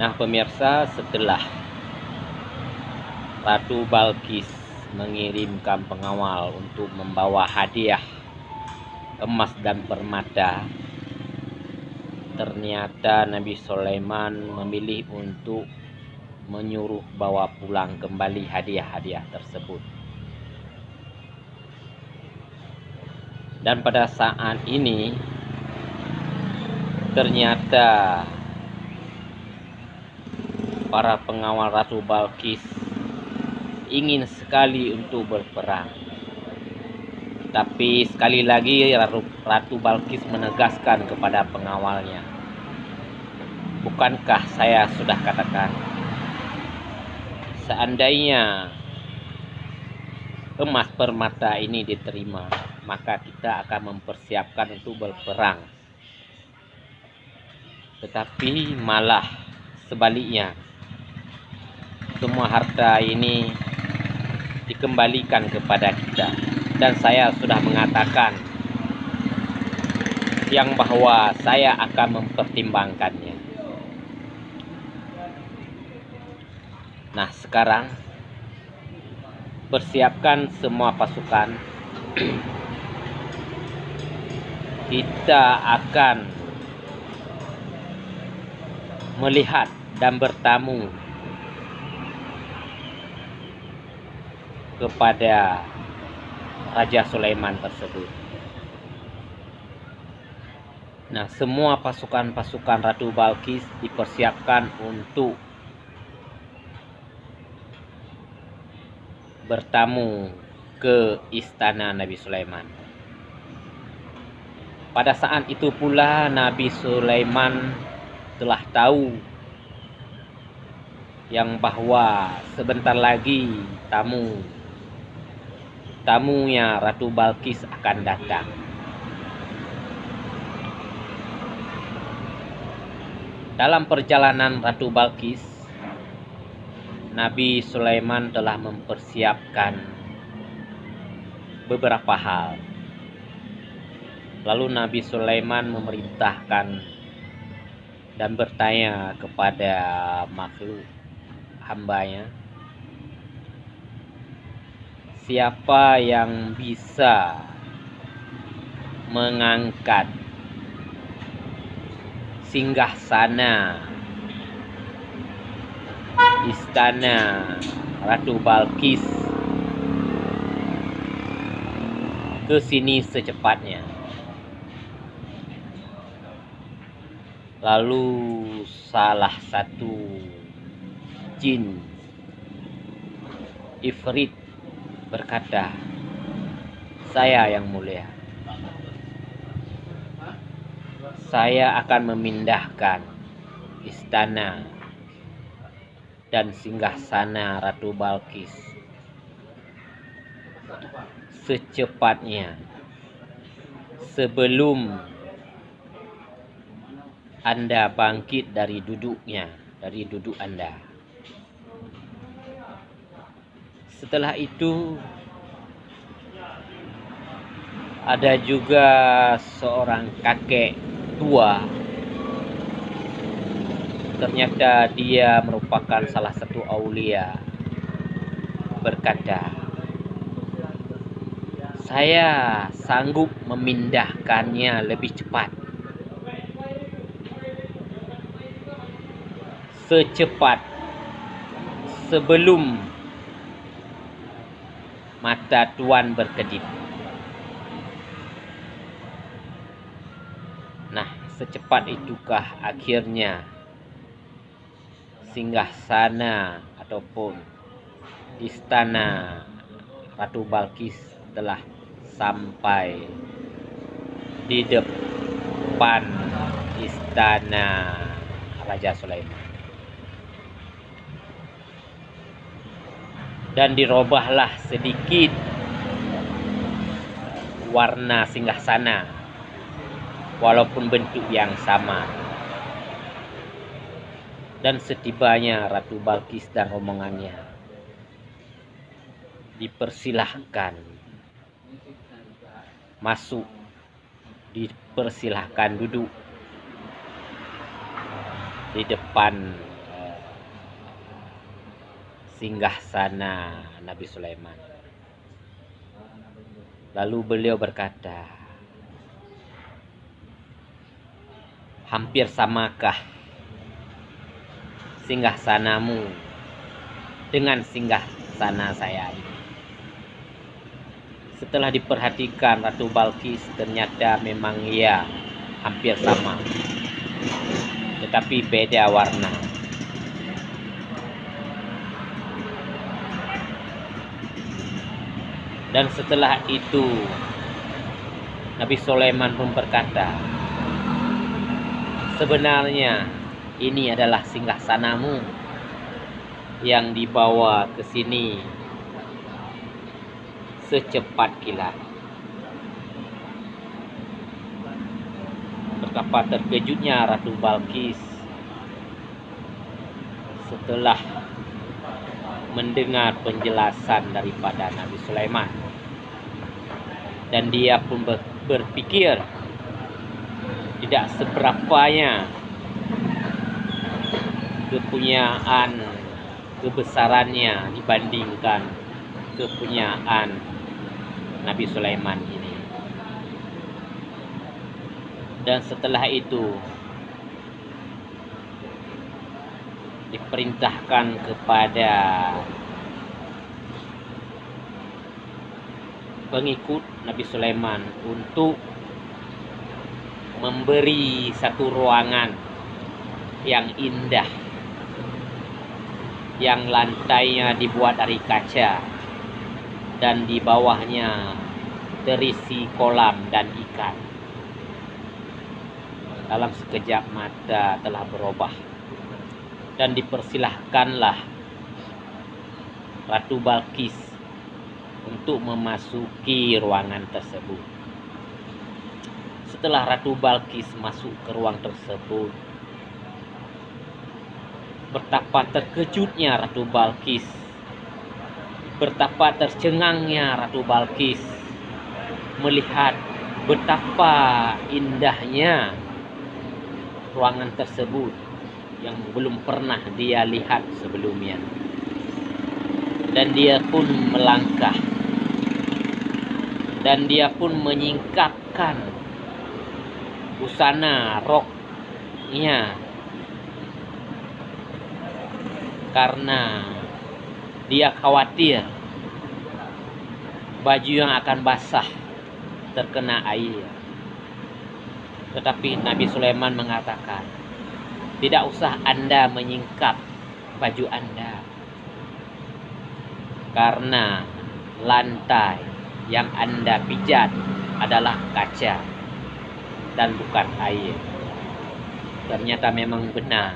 Nah pemirsa, setelah Ratu Balkis mengirimkan pengawal untuk membawa hadiah emas dan permata, ternyata Nabi Sulaiman memilih untuk menyuruh bawa pulang kembali hadiah-hadiah tersebut. Dan pada saat ini ternyata para pengawal Ratu Balkis ingin sekali untuk berperang. Tapi sekali lagi Ratu Balkis menegaskan kepada pengawalnya, bukankah saya sudah katakan, seandainya emas permata ini diterima, maka kita akan mempersiapkan untuk berperang. Tetapi malah sebaliknya, semua harta ini dikembalikan kepada kita. Dan saya sudah mengatakan yang bahwa saya akan mempertimbangkannya. Nah sekarang persiapkan semua pasukan. Kita akan melihat dan bertamu kepada Raja Sulaiman tersebut. Nah, semua pasukan-pasukan Ratu Balkis dipersiapkan untuk bertamu ke istana Nabi Sulaiman. Pada saat itu pula Nabi Sulaiman telah tahu yang bahwa sebentar lagi tamunya Ratu Balkis akan datang. Dalam perjalanan Ratu Balkis, Nabi Sulaiman telah mempersiapkan beberapa hal. Lalu Nabi Sulaiman memerintahkan dan bertanya kepada makhluk hambanya, siapa yang bisa mengangkat singgasana istana Ratu Balkis ke sini secepatnya. Lalu salah satu jin Ifrit berkata, saya yang mulia, saya akan memindahkan istana dan singgasana Ratu Balkis secepatnya sebelum Anda bangkit dari duduk Anda. Setelah itu ada juga seorang kakek tua. Ternyata dia merupakan salah satu aulia. Berkata, saya sanggup memindahkannya lebih cepat. Secepat sebelum mata Tuan berkedip. Nah, secepat itukah akhirnya singgasana ataupun istana Ratu Balkis telah sampai di depan istana Raja Sulaiman. Dan dirubahlah sedikit warna singgasana, walaupun bentuk yang sama. Dan setibanya Ratu Balkis dan rombongannya dipersilahkan masuk, dipersilahkan duduk di depan singgasana Nabi Sulaiman. Lalu beliau berkata, hampir samakah singgasanamu dengan singgasana saya ini? Setelah diperhatikan Ratu Balqis, ternyata memang ya hampir sama, tetapi beda warna. Dan setelah itu Nabi Sulaiman pun berkata, sebenarnya ini adalah singgasanamu yang dibawa ke sini secepat kilat. Betapa terkejutnya Ratu Balqis setelah mendengar penjelasan daripada Nabi Sulaiman. Dan dia pun berpikir tidak seberapanya kepunyaan kebesarannya dibandingkan kepunyaan Nabi Sulaiman ini. Dan setelah itu diperintahkan kepada pengikut Nabi Sulaiman untuk memberi satu ruangan yang indah, yang lantainya dibuat dari kaca dan di bawahnya terisi kolam dan ikan. Dalam sekejap mata telah berubah dan dipersilahkanlah Ratu Balqis untuk memasuki ruangan tersebut. Setelah Ratu Balqis masuk ke ruang tersebut, betapa terkejutnya Ratu Balqis, betapa tercengangnya Ratu Balqis melihat betapa indahnya ruangan tersebut yang belum pernah dia lihat sebelumnya. Dan dia pun melangkah, dan dia pun menyingkapkan busana roknya karena dia khawatir baju yang akan basah terkena air. Tetapi Nabi Sulaiman mengatakan, tidak usah Anda menyingkap baju Anda, karena lantai yang Anda pijat adalah kaca dan bukan air. Ternyata memang benar.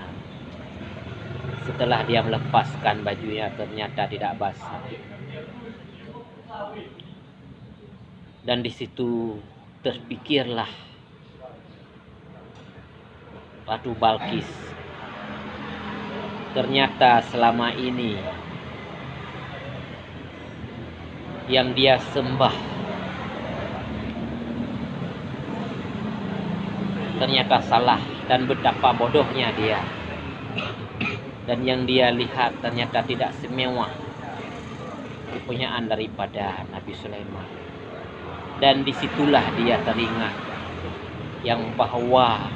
Setelah dia melepaskan bajunya, ternyata tidak basah. Dan di situ terpikirlah Ratu Balqis, ternyata selama ini yang dia sembah ternyata salah, dan betapa bodohnya dia. Dan yang dia lihat ternyata tidak semewah kepunyaan daripada Nabi Sulaiman. Dan disitulah dia teringat yang bahwa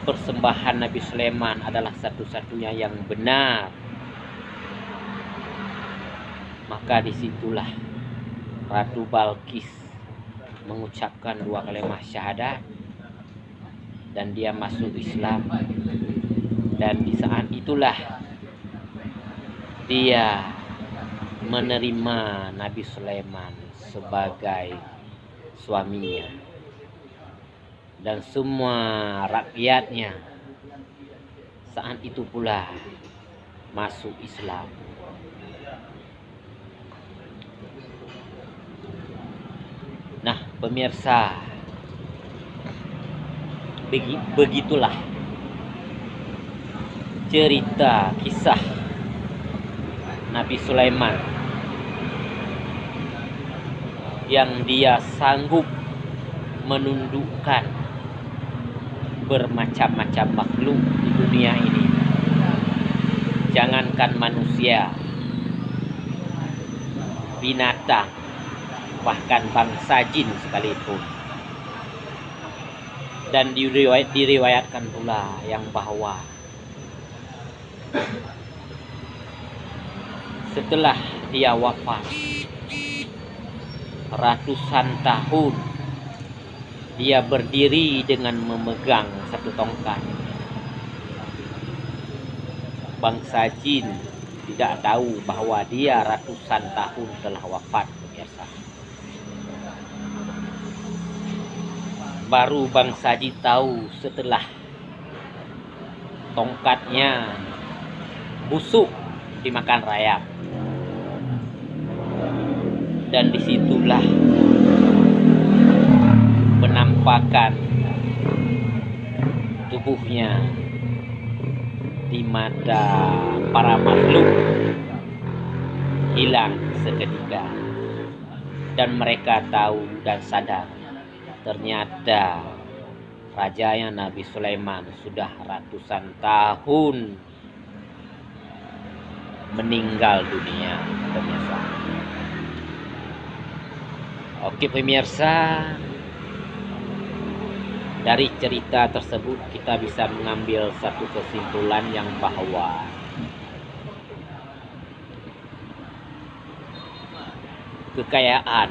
persembahan Nabi Sulaiman adalah satu-satunya yang benar. Maka disitulah Ratu Balqis mengucapkan 2 kalimat syahadat dan dia masuk Islam. Dan di saat itulah dia menerima Nabi Sulaiman sebagai suaminya, dan semua rakyatnya saat itu pula masuk Islam. Nah, pemirsa, begitulah cerita kisah Nabi Sulaiman yang dia sanggup menundukkan bermacam-macam makhluk di dunia ini jangankan manusia, binatang, bahkan bangsa jin sekalipun. Dan diriwayatkan pula yang bahwa setelah dia wafat ratusan tahun, dia berdiri dengan memegang satu tongkat. Bangsa jin tidak tahu bahwa dia ratusan tahun telah wafat, pemirsa. Baru bangsa jin tahu setelah tongkatnya busuk dimakan rayap. Dan disitulah penampakan tubuhnya di mata para makhluk hilang seketika. Dan mereka tahu dan sadar, ternyata rajanya Nabi Sulaiman sudah ratusan tahun meninggal dunia, pemirsa. Oke pemirsa, dari cerita tersebut kita bisa mengambil satu kesimpulan yang bahwa kekayaan,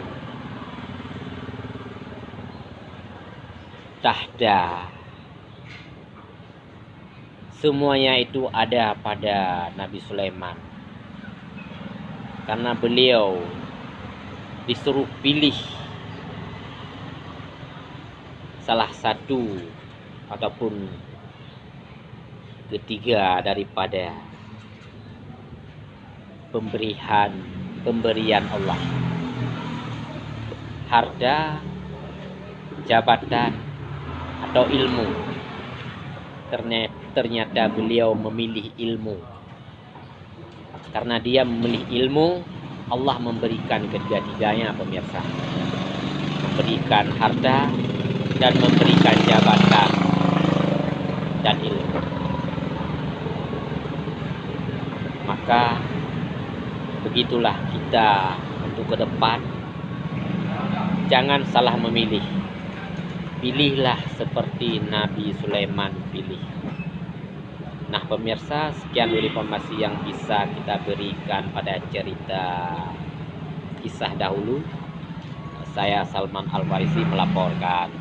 tahta, semuanya itu ada pada Nabi Sulaiman. Karena beliau disuruh pilih salah satu ataupun ketiga daripada pemberian Allah. Harta, jabatan, atau ilmu. Ternyata beliau memilih ilmu. Karena dia memilih ilmu, Allah memberikan ketiga-tiganya, pemirsa. Memberikan harta dan memberikan jabatan dan ilmu. Maka begitulah kita untuk ke depan. Jangan salah memilih. Pilihlah seperti Nabi Sulaiman pilih. Nah pemirsa, sekian dulu informasi yang bisa kita berikan pada cerita kisah dahulu. Saya Salman Al-Farisi melaporkan.